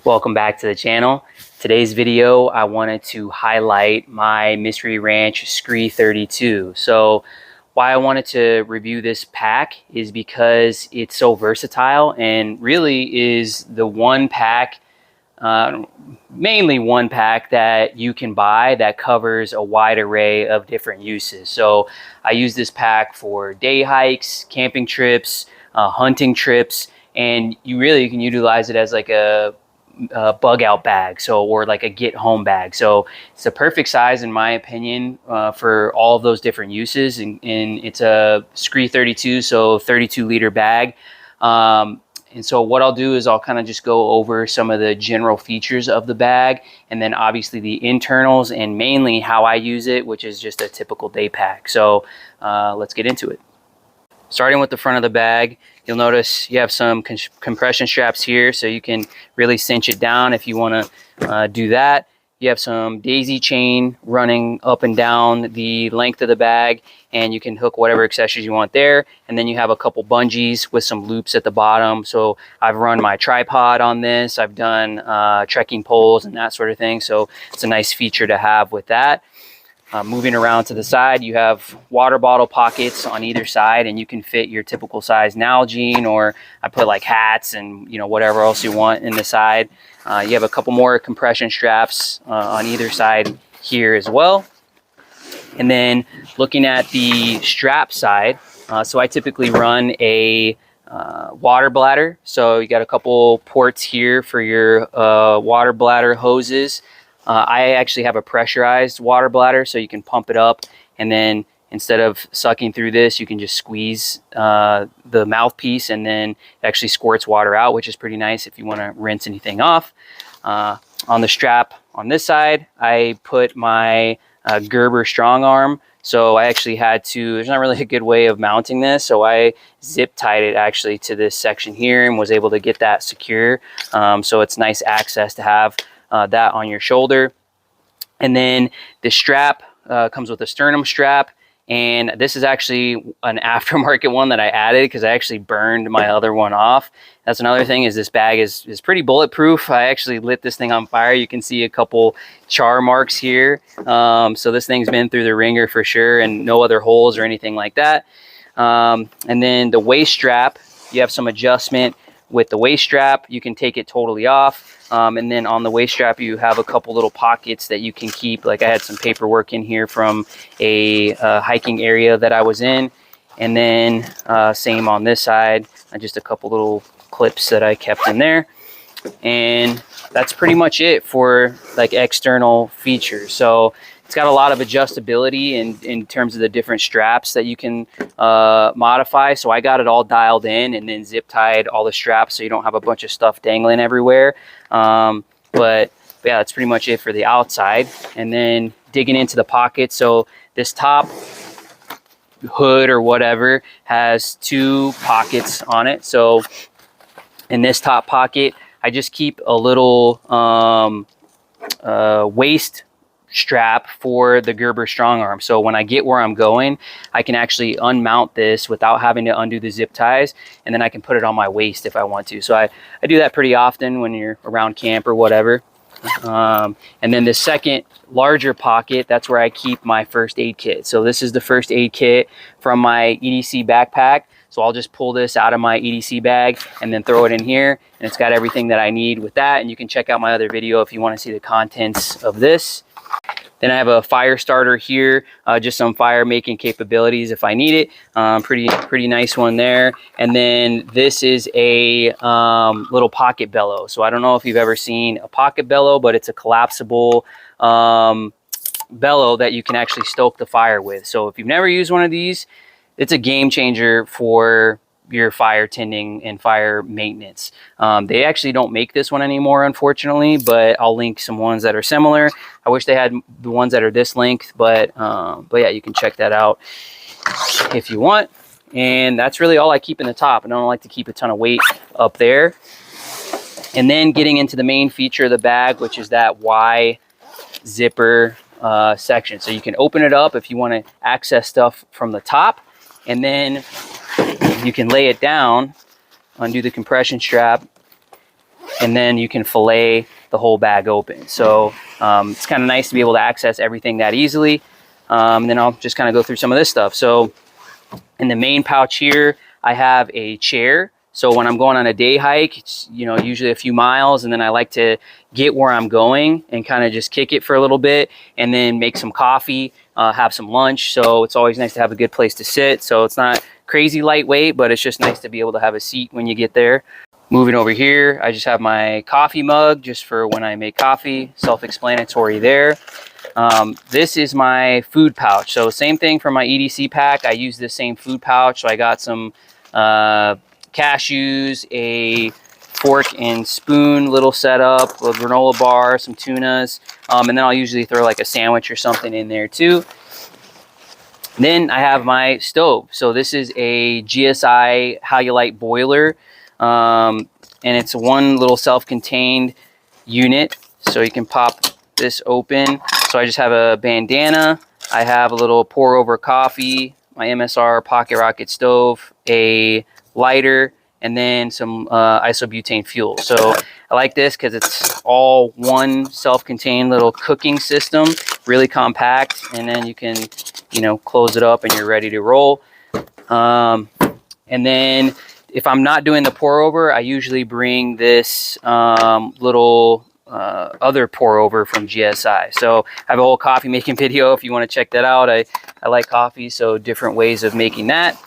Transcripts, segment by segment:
Welcome back to the channel. Today's video, I wanted to highlight my Mystery Ranch Scree 32. So why I wanted to review this pack is because it's so versatile and really is the one pack, mainly one pack that you can buy that covers a wide array of different uses. So I use this pack for day hikes, camping trips, hunting trips, and you can utilize it as like a bug out bag, or like a get home bag. So it's the perfect size in my opinion for all of those different uses, and it's a Scree 32, so 32 liter bag. And so what I'll do is I'll kind of just go over some of the general features of the bag, and then obviously the internals, and mainly how I use it, which is just a typical day pack. So let's get into it. Starting with the front of the bag, you'll notice you have some compression straps here, so you can really cinch it down if you want to do that. You have some daisy chain running up and down the length of the bag, and you can hook whatever accessories you want there. And then you have a couple bungees with some loops at the bottom. So I've run my tripod on this. I've done trekking poles and that sort of thing. So it's a nice feature to have with that. Moving around to the side, you have water bottle pockets on either side, and you can fit your typical size Nalgene, or I put like hats and whatever else you want in the side. You have a couple more compression straps on either side here as well. And then looking at the strap side, so I typically run a water bladder. So you got a couple ports here for your water bladder hoses. I actually have a pressurized water bladder, so you can pump it up, and then instead of sucking through this, you can just squeeze the mouthpiece, and then it actually squirts water out, which is pretty nice if you want to rinse anything off. On the strap on this side, I put my Gerber Strongarm. So I actually had to, there's not really a good way of mounting this, so I zip tied it actually to this section here and was able to get that secure. So it's nice access to have that on your shoulder. And then the strap comes with a sternum strap, and this is actually an aftermarket one that I added because I actually burned my other one off. That's another thing, is this bag is pretty bulletproof. I actually lit this thing on fire. You can see a couple char marks here. So this thing's been through the ringer for sure, and no other holes or anything like that. And then the waist strap, you have some adjustment with the waist strap. You can take it totally off. And then on the waist strap, you have a couple little pockets that you can keep. Like I had some paperwork in here from a hiking area that I was in. And then same on this side, just a couple little clips that I kept in there. And that's pretty much it for like external features. So it's got a lot of adjustability in terms of the different straps that you can modify. So I got it all dialed in and then zip tied all the straps so you don't have a bunch of stuff dangling everywhere. But yeah, that's pretty much it for the outside. And then digging into the pocket. So this top hood or whatever has two pockets on it. So in this top pocket, I just keep a little waist strap for the Gerber Strongarm. So when I get where I'm going, I can actually unmount this without having to undo the zip ties, and then I can put it on my waist if I want to. So I do that pretty often when you're around camp or whatever. And then the second larger pocket, that's where I keep my first aid kit. So this is the first aid kit from my EDC backpack. So I'll just pull this out of my EDC bag and then throw it in here, and it's got everything that I need with that. And you can check out my other video if you want to see the contents of this. Then I have a fire starter here, just some fire making capabilities if I need it. Pretty nice one there. And then this is a little pocket bellow. So I don't know if you've ever seen a pocket bellow, but it's a collapsible bellow that you can actually stoke the fire with. So if you've never used one of these, it's a game changer for your fire tending and fire maintenance. They actually don't make this one anymore, unfortunately, but I'll link some ones that are similar. I wish they had the ones that are this length, but yeah, you can check that out if you want. And that's really all I keep in the top. I don't like to keep a ton of weight up there. And then getting into the main feature of the bag, which is that Y zipper section. So you can open it up if you want to access stuff from the top, and then you can lay it down, undo the compression strap, and then you can fillet the whole bag open. So it's kind of nice to be able to access everything that easily. And then I'll just kind of go through some of this stuff. So in the main pouch here, I have a chair. So when I'm going on a day hike, it's, you know, usually a few miles, and then I like to get where I'm going and kind of just kick it for a little bit, and then make some coffee, have some lunch. So it's always nice to have a good place to sit. So it's not crazy lightweight, but it's just nice to be able to have a seat when you get there. Moving over here, I just have my coffee mug just for when I make coffee, self-explanatory there. This is my food pouch. So same thing for my EDC pack. I use this same food pouch. So I got some cashews, a fork and spoon little setup, a granola bar, some tunas, and then I'll usually throw like a sandwich or something in there too. Then I have my stove. So this is a GSI Halulite Boiler, and it's one little self-contained unit. So you can pop this open. So I just have a bandana, I have a little pour over coffee, my MSR Pocket Rocket stove, a lighter, and then some isobutane fuel. So I like this because it's all one self-contained little cooking system, really compact, and then you can, you know, close it up and you're ready to roll. And then if I'm not doing the pour over, I usually bring this little other pour over from GSI. So I have a whole coffee making video if you want to check that out. I like coffee, so different ways of making that.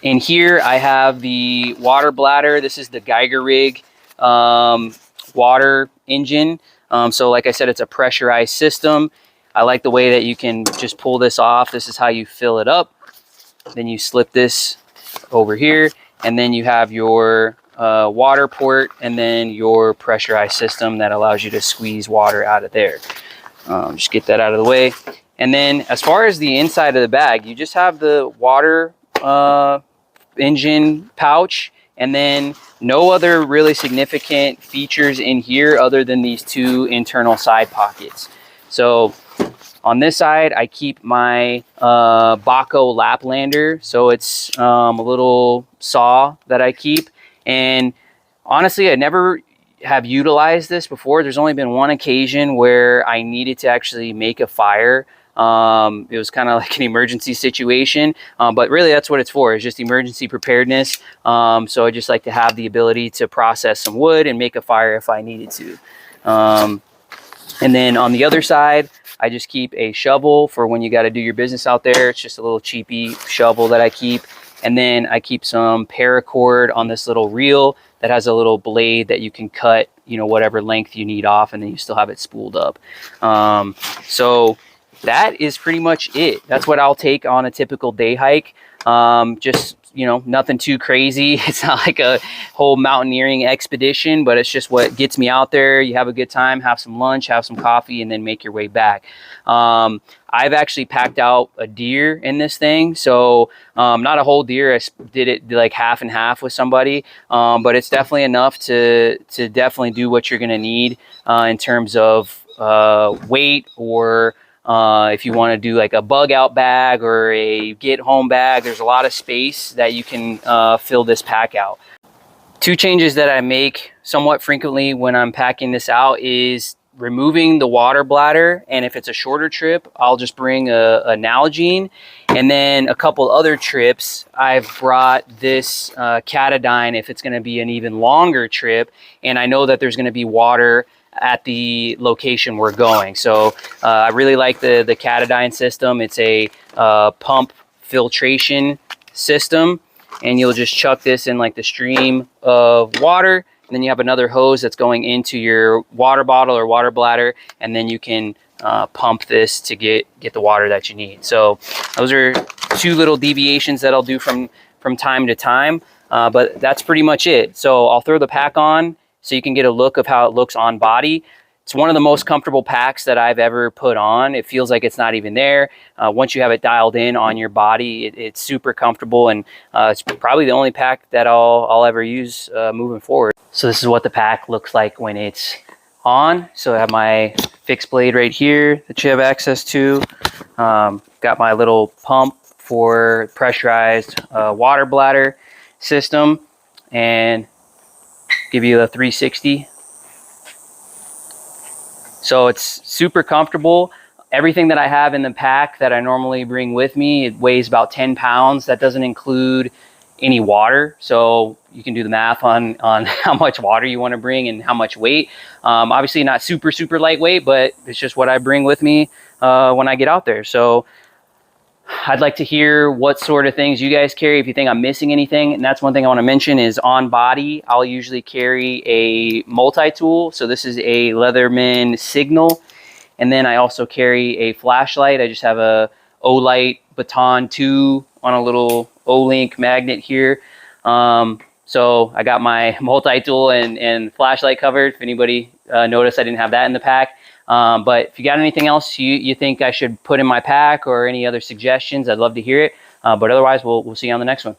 And here I have the water bladder. This is the Geigerrig water engine. So like I said, it's a pressurized system. I like the way that you can just pull this off. This is how you fill it up. Then you slip this over here, and then you have your water port, and then your pressurized system that allows you to squeeze water out of there. Just get that out of the way. And then as far as the inside of the bag, you just have the water engine pouch, and then no other really significant features in here other than these two internal side pockets. So on this side, I keep my Bahco Laplander. So it's a little saw that I keep. And honestly, I never have utilized this before. There's only been one occasion where I needed to actually make a fire. It was kind of like an emergency situation, but really that's what it's for. It's just emergency preparedness. So I just like to have the ability to process some wood and make a fire if I needed to. And then on the other side, I just keep a shovel for when you got to do your business out there. It's just a little cheapy shovel that I keep. And then I keep some paracord on this little reel that has a little blade that you can cut, you know, whatever length you need off, and then you still have it spooled up. So that is pretty much it. That's what I'll take on a typical day hike. Just, you know, nothing too crazy. It's not like a whole mountaineering expedition, but it's just what gets me out there. You have a good time, have some lunch, have some coffee, and then make your way back. I've actually packed out a deer in this thing. So not a whole deer. I did like half and half with somebody, but it's definitely enough to definitely do what you're going to need in terms of weight, or if you want to do like a bug out bag or a get home bag. There's a lot of space that you can fill this pack out. Two changes that I make somewhat frequently when I'm packing this out is removing the water bladder, and if it's a shorter trip, I'll just bring a Nalgene. And then a couple other trips, I've brought this Katadyn if it's going to be an even longer trip, and I know that there's going to be water at the location we're going. So I really like the Katadyn system. It's a pump filtration system, and you'll just chuck this in like the stream of water, and then you have another hose that's going into your water bottle or water bladder, and then you can pump this to get the water that you need. So those are two little deviations that I'll do from time to time, but that's pretty much it. So I'll throw the pack on so you can get a look of how it looks on body. It's one of the most comfortable packs that I've ever put on. It feels like it's not even there. Once you have it dialed in on your body, it's super comfortable, and it's probably the only pack that I'll ever use moving forward. So this is what the pack looks like when it's on. So I have my fixed blade right here that you have access to. Got my little pump for pressurized water bladder system, and give you a 360. So it's super comfortable. Everything that I have in the pack that I normally bring with me, it weighs about 10 pounds. That doesn't include any water. So you can do the math on how much water you want to bring and how much weight. Obviously not super lightweight, but it's just what I bring with me when I get out there. So I'd like to hear what sort of things you guys carry, if you think I'm missing anything. And that's one thing I want to mention is on body, I'll usually carry a multi-tool. So this is a Leatherman Signal. And then I also carry a flashlight. I just have a Olight Baton 2 on a little O-link magnet here. So I got my multi-tool and flashlight covered. If anybody noticed, I didn't have that in the pack. But if you got anything else you think I should put in my pack or any other suggestions, I'd love to hear it. But otherwise, we'll see you on the next one.